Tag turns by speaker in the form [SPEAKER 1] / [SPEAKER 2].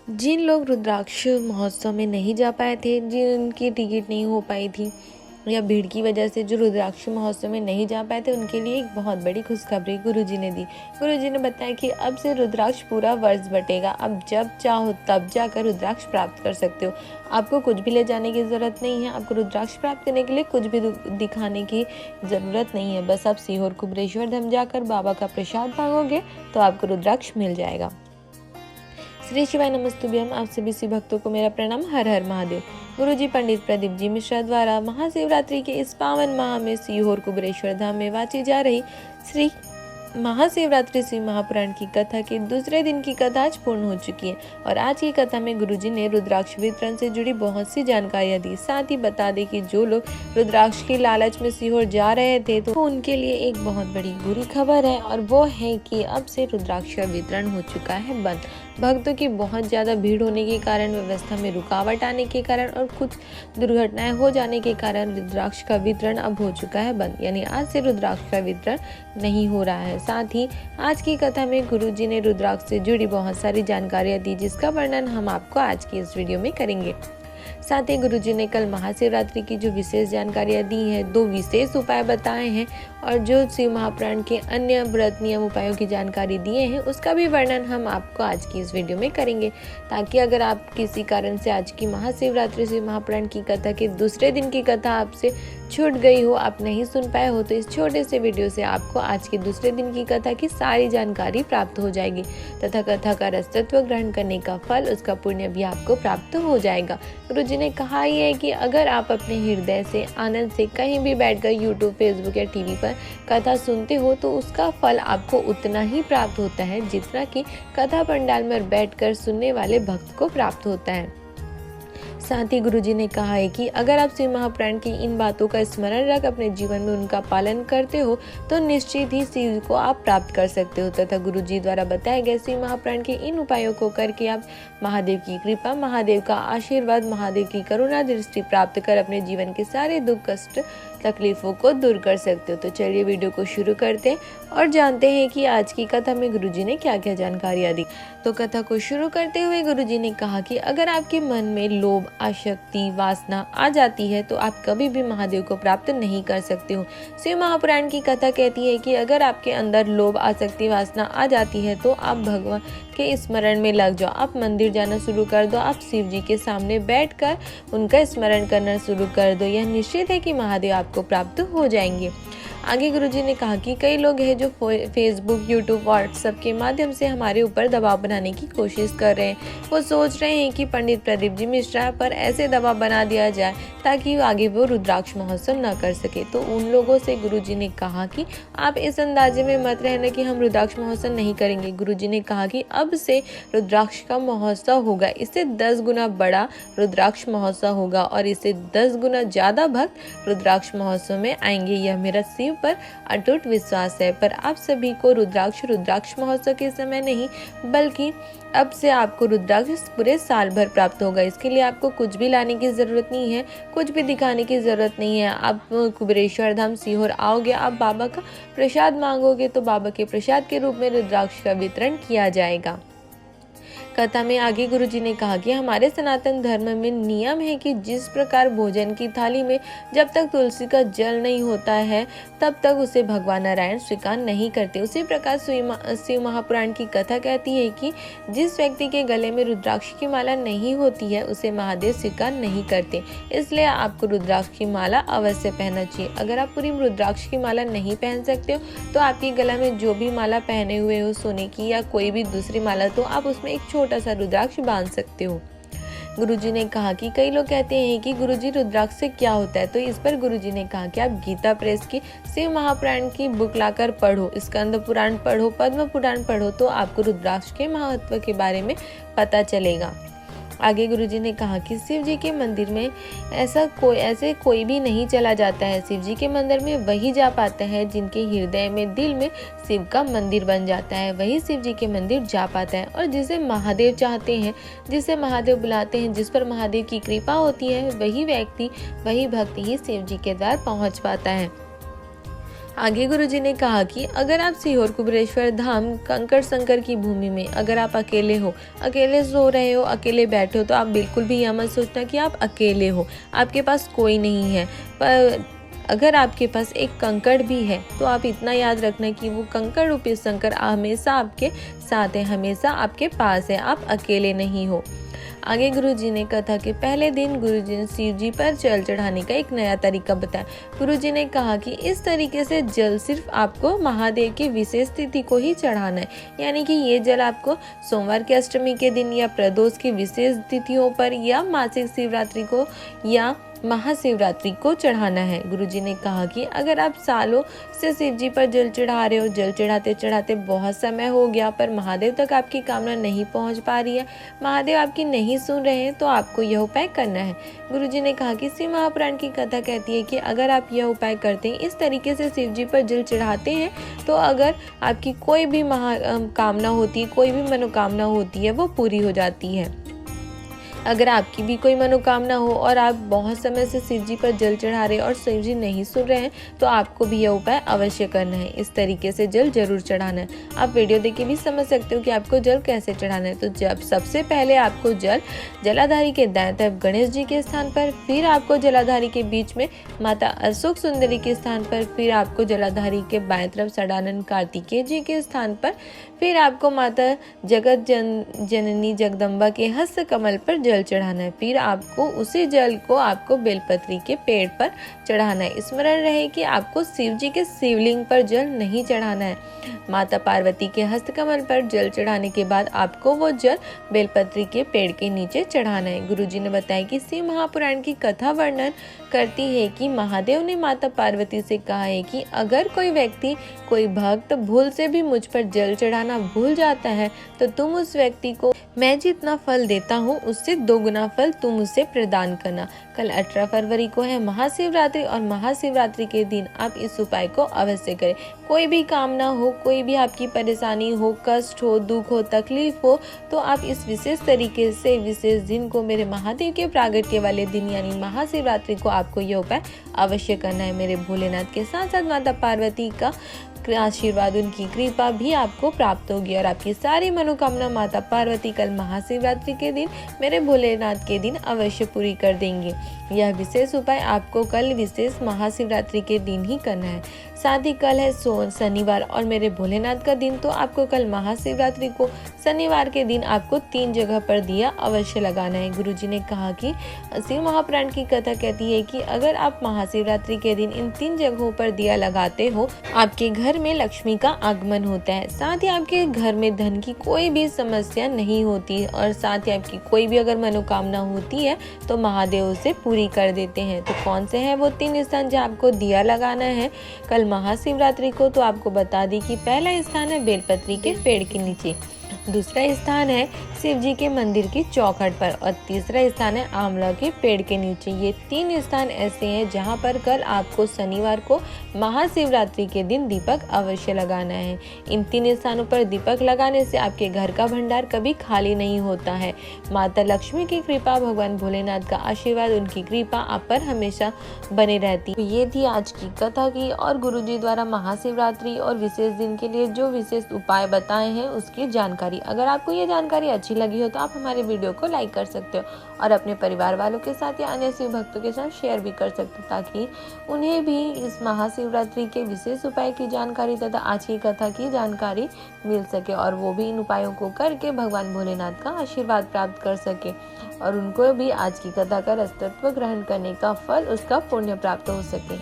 [SPEAKER 1] जिन लोग रुद्राक्ष महोत्सव में नहीं जा पाए थे, जिनकी टिकट नहीं हो पाई थी या भीड़ की वजह से जो रुद्राक्ष महोत्सव में नहीं जा पाए थे, उनके लिए एक बहुत बड़ी खुशखबरी गुरुजी ने दी। गुरुजी ने बताया कि अब से रुद्राक्ष पूरा वर्ष बटेगा। अब जब चाहो तब जाकर रुद्राक्ष प्राप्त कर सकते हो। आपको कुछ भी ले जाने की ज़रूरत नहीं है। आपको रुद्राक्ष प्राप्त करने के लिए कुछ भी दिखाने की ज़रूरत नहीं है। बस आप सीहोर कुबरेश्वर धाम जाकर बाबा का प्रसाद मांगोगे तो आपको रुद्राक्ष मिल जाएगा। श्री शिवाय नमस्तुभ्यम। आप सभी शिव भक्तों को मेरा प्रणाम। हर हर महादेव। गुरुजी पंडित प्रदीप जी मिश्रा द्वारा महाशिवरात्रि के इस पावन माह में सीहोर कुबरेश्वर धाम में वाची जा रही श्री महाशिवरात्रि शिव महापुराण की कथा के दूसरे दिन की कथा आज पूर्ण हो चुकी है और आज की कथा में गुरुजी ने रुद्राक्ष वितरण से जुड़ी बहुत सी जानकारियां दी। साथ ही बता दें कि जो लोग रुद्राक्ष की लालच में सीहोर जा रहे थे तो उनके लिए एक बहुत बड़ी बुरी खबर है और वो है कि अब से रुद्राक्ष का वितरण हो चुका है बंद। भक्तों की बहुत ज़्यादा भीड़ होने के कारण, व्यवस्था में रुकावट आने के कारण और कुछ दुर्घटनाएं हो जाने के कारण रुद्राक्ष का वितरण अब हो चुका है बंद। यानी आज से रुद्राक्ष का वितरण नहीं हो रहा है। साथ ही आज की कथा में गुरुजी ने रुद्राक्ष से जुड़ी बहुत सारी जानकारियां दी, जिसका वर्णन हम आपको आज की इस वीडियो में करेंगे। साथ ही गुरुजी ने कल महाशिवरात्रि की जो विशेष जानकारियां दी हैं, 2 विशेष उपाय बताए हैं और जो शिव महापुराण के अन्य व्रत नियम उपायों की जानकारी दिए हैं, उसका भी वर्णन हम आपको आज की इस वीडियो में करेंगे। ताकि अगर आप किसी कारण से आज की महाशिवरात्रि शिव महापुराण की कथा के दूसरे दिन की कथा आपसे छूट गई हो, आप नहीं सुन पाए हो, तो इस छोटे से वीडियो से आपको आज के दूसरे दिन की कथा की सारी जानकारी प्राप्त हो जाएगी तथा कथा का रसतत्व ग्रहण करने का फल, उसका पुण्य भी आपको प्राप्त हो जाएगा। गुरुजी ने कहा ही है कि अगर आप अपने हृदय से आनंद से कहीं भी बैठकर यूट्यूब, फेसबुक या टीवी पर कथा सुनते हो तो उसका फल आपको उतना ही प्राप्त होता है जितना कि कथा पंडाल में बैठकर सुनने वाले भक्त को प्राप्त होता है। साथ ही गुरुजी ने कहा है कि अगर आप शिव महापुराण की इन बातों का स्मरण रख अपने जीवन में उनका पालन करते हो तो निश्चित ही शिव को आप प्राप्त कर सकते हो। तथा गुरुजी द्वारा बताए गए शिव महापुराण के इन उपायों को करके आप महादेव की कृपा, महादेव का आशीर्वाद, महादेव की करुणा दृष्टि प्राप्त कर अपने जीवन के सारे दुख, कष्ट, तकलीफों को दूर कर सकते हो। तो चलिए वीडियो को शुरू करते हैं और जानते हैं कि आज की कथा में गुरुजी ने क्या क्या जानकारियां दी। तो कथा को शुरू करते हुए गुरुजी ने कहा कि अगर आपके मन में लोभ, आसक्ति, वासना आ जाती है तो आप कभी भी महादेव को प्राप्त नहीं कर सकते हो। शिव महापुराण की कथा कहती है कि अगर आपके अंदर लोभ, आसक्ति, वासना आ जाती है तो आप भगवान के स्मरण में लग जाओ। आप मंदिर जाना शुरू कर दो। आप शिव जी के सामने बैठकर उनका स्मरण करना शुरू कर दो। यह निश्चित है कि महादेव आपको प्राप्त हो जाएंगे। आगे गुरुजी ने कहा कि कई लोग हैं जो फेसबुक, यूट्यूब, व्हाट्सएप के माध्यम से हमारे ऊपर दबाव बनाने की कोशिश कर रहे हैं। वो सोच रहे हैं कि पंडित प्रदीप जी मिश्रा पर ऐसे दबाव बना दिया जाए ताकि आगे वो रुद्राक्ष महोत्सव न कर सके। तो उन लोगों से गुरुजी ने कहा कि आप इस अंदाजे में मत रहना कि हम रुद्राक्ष महोत्सव नहीं करेंगे। गुरुजी ने कहा कि अब से रुद्राक्ष का महोत्सव होगा। इससे 10 गुना बड़ा रुद्राक्ष महोत्सव होगा और इससे 10 गुना ज़्यादा भक्त रुद्राक्ष महोत्सव में आएंगे। यह मेरा शिव पर अटूट विश्वास है। पर आप सभी को रुद्राक्ष महोत्सव के समय नहीं, बल्कि अब से आपको रुद्राक्ष पूरे साल भर प्राप्त होगा। इसके लिए आपको कुछ भी लाने की जरूरत नहीं है, कुछ भी दिखाने की जरूरत नहीं है। आप कुबरेश्वर धाम सीहोर आओगे, आप बाबा का प्रसाद मांगोगे तो बाबा के प्रसाद के रूप में रुद्राक्ष का वितरण किया जाएगा। कथा में आगे गुरुजी ने कहा कि हमारे सनातन धर्म में नियम है कि जिस प्रकार भोजन की थाली में जब तक तुलसी का जल नहीं होता है तब तक उसे भगवान नारायण स्वीकार नहीं करते, उसी प्रकार शिव महापुराण की कथा कहती है कि जिस व्यक्ति के गले में रुद्राक्ष की माला नहीं होती है उसे महादेव स्वीकार नहीं करते। इसलिए आपको रुद्राक्ष की माला अवश्य पहनना चाहिए। अगर आप पूरी रुद्राक्ष की माला नहीं पहन सकते हो तो आपके गला में जो भी माला पहने हुए हो, सोने की या कोई भी दूसरी माला, तो आप उसमें एक छोटा सा रुद्राक्ष बांध सकते हो। गुरुजी ने कहा कि कई लोग कहते हैं कि गुरुजी रुद्राक्ष से क्या होता है, तो इस पर गुरुजी ने कहा कि आप गीता प्रेस की शिव महापुराण की बुक लाकर पढ़ो, स्कंद पुराण पढ़ो, पद्म पुराण पढ़ो, तो आपको रुद्राक्ष के महत्व के बारे में पता चलेगा। आगे गुरुजी ने कहा कि शिव जी के मंदिर में ऐसे कोई भी नहीं चला जाता है। शिव जी के मंदिर में वही जा पाता है जिनके हृदय में, दिल में शिव का मंदिर बन जाता है, वही शिव जी के मंदिर जा पाता है। और जिसे महादेव चाहते हैं, जिसे महादेव बुलाते हैं, जिस पर महादेव की कृपा होती है, वही व्यक्ति, वही भक्त ही शिव जी के द्वार पहुंच पाता है। आगे गुरुजी ने कहा कि अगर आप सीहोर कुबेरेश्वर धाम कंकड़ संकर की भूमि में अगर आप अकेले हो, अकेले सो रहे हो, अकेले बैठे हो, तो आप बिल्कुल भी यह मत सोचना कि आप अकेले हो, आपके पास कोई नहीं है। पर अगर आपके पास एक कंकड़ भी है तो आप इतना याद रखना कि वो कंकड़ रूपी शंकर हमेशा आपके साथ है, हमेशा आपके पास है, आप अकेले नहीं हो। आगे गुरुजी ने कथा के पहले दिन गुरुजी ने शिव जी पर जल चढ़ाने का एक नया तरीका बताया। गुरुजी ने कहा कि इस तरीके से जल सिर्फ आपको महादेव की विशेष तिथि को ही चढ़ाना है, यानी कि ये जल आपको सोमवार की अष्टमी के दिन या प्रदोष की विशेष तिथियों पर या मासिक शिवरात्रि को या महाशिवरात्रि को चढ़ाना है। गुरुजी ने कहा कि अगर आप सालों से शिव जी पर जल चढ़ा रहे हो, जल चढ़ाते चढ़ाते बहुत समय हो गया पर महादेव तक आपकी कामना नहीं पहुंच पा रही है, महादेव आपकी नहीं सुन रहे हैं, तो आपको यह उपाय करना है। गुरुजी ने कहा कि शिव महापुराण की कथा कहती है कि अगर आप यह उपाय करते हैं, इस तरीके से शिव जी पर जल चढ़ाते हैं, तो अगर आपकी कोई भी कामना होती है, कोई भी मनोकामना होती है, वो पूरी हो जाती है। अगर आपकी भी कोई मनोकामना हो और आप बहुत समय से शिव जी पर जल चढ़ा रहे हैं और शिव जी नहीं सुन रहे हैं, तो आपको भी यह उपाय अवश्य करना है। इस तरीके से जल जरूर चढ़ाना है। आप वीडियो देख के भी समझ सकते हो कि आपको जल कैसे चढ़ाना है। तो जब सबसे पहले आपको जल जलाधारी के दाएं तरफ गणेश जी के स्थान पर, फिर आपको जलाधारी के बीच में माता अशोक सुंदरी के स्थान पर, फिर आपको जलाधारी के बाएं तरफ सदानंद कार्तिकेय जी के स्थान पर, फिर आपको माता जगत जननी जगदम्बा के हस्त कमल पर जल चढ़ाना है। फिर आपको उसी जल को आपको बेलपत्री के पेड़ पर चढ़ाना है। स्मरण रहे कि आपको शिव जी के शिवलिंग पर जल नहीं चढ़ाना है। माता पार्वती के हस्तकमल पर जल चढ़ाने के बाद आपको वो जल बेलपत्री के पेड़ के नीचे चढ़ाना है। गुरुजी ने बताया कि शिव महापुराण की कथा वर्णन करती है कि महादेव ने माता पार्वती से कहा है कि अगर कोई व्यक्ति, कोई भक्त भूल से भी मुझ पर जल चढ़ाना भूल जाता है, तो तुम उस व्यक्ति को मैं जितना फल देता हूँ उससे 2 गुना फल तुम उसे प्रदान करना। कल 18 फरवरी को है महाशिवरात्रि और महाशिवरात्रि के दिन आप इस उपाय को अवश्य करें। कोई भी कामना हो, कोई भी आपकी परेशानी हो, कष्ट हो, दुख हो, तकलीफ हो, तो आप इस विशेष तरीके से विशेष दिन को, मेरे महादेव के प्रागट्य वाले दिन यानी महाशिवरात्रि को आपको यह उपाय अवश्य करना है। मेरे भोलेनाथ के साथ साथ माता पार्वती का आशीर्वाद, उनकी कृपा भी आपको प्राप्त होगी और आपकी सारी मनोकामना माता पार्वती कल महाशिवरात्रि के दिन, मेरे भोलेनाथ के दिन अवश्य पूरी कर देंगे। यह विशेष उपाय आपको कल विशेष महाशिवरात्रि के दिन ही करना है। साथ ही कल है शनिवार और मेरे भोलेनाथ का दिन, तो आपको कल महाशिवरात्रि को शनिवार के दिन आपको 3 जगह पर दिया अवश्य लगाना है। गुरुजी ने कहा कि शिव महापुराण की कथा कहती है कि अगर आप महाशिवरात्रि के दिन इन 3 जगहों पर दिया लगाते हो, आपके घर में लक्ष्मी का आगमन होता है। साथ ही आपके घर में धन की कोई भी समस्या नहीं होती और साथ ही आपकी कोई भी अगर मनोकामना होती है तो महादेव उसे पूरी कर देते हैं। तो कौन से हैं वो 3 स्थान जहाँ आपको दिया लगाना है कल महाशिवरात्रि को? तो आपको बता दी कि पहला स्थान है बेलपत्री के पेड़ के नीचे, दूसरा स्थान है शिव जी के मंदिर की चौखट पर और तीसरा स्थान है आंवला के पेड़ के नीचे। ये 3 स्थान ऐसे हैं जहां पर कल आपको शनिवार को महाशिवरात्रि के दिन दीपक अवश्य लगाना है। इन 3 स्थानों पर दीपक लगाने से आपके घर का भंडार कभी खाली नहीं होता है। माता लक्ष्मी की कृपा, भगवान भोलेनाथ का आशीर्वाद, उनकी कृपा आप पर हमेशा बने रहती है। ये थी आज की कथा की और गुरुजी द्वारा महाशिवरात्रि और विशेष दिन के लिए जो विशेष उपाय बताए हैं उसकी जानकारी। अगर आपको ये जानकारी अच्छी लगी हो तो आप हमारे वीडियो को लाइक कर सकते हो और अपने परिवार वालों के साथ या अन्य शिव भक्तों के साथ शेयर भी कर सकते हो, ताकि उन्हें भी इस महाशिवरात्रि के विशेष उपाय की जानकारी तथा आज की कथा की जानकारी मिल सके और वो भी इन उपायों को करके भगवान भोलेनाथ का आशीर्वाद प्राप्त कर सके और उनको भी आज की कथा का रसतत्व ग्रहण करने का फल, उसका पुण्य प्राप्त हो सके।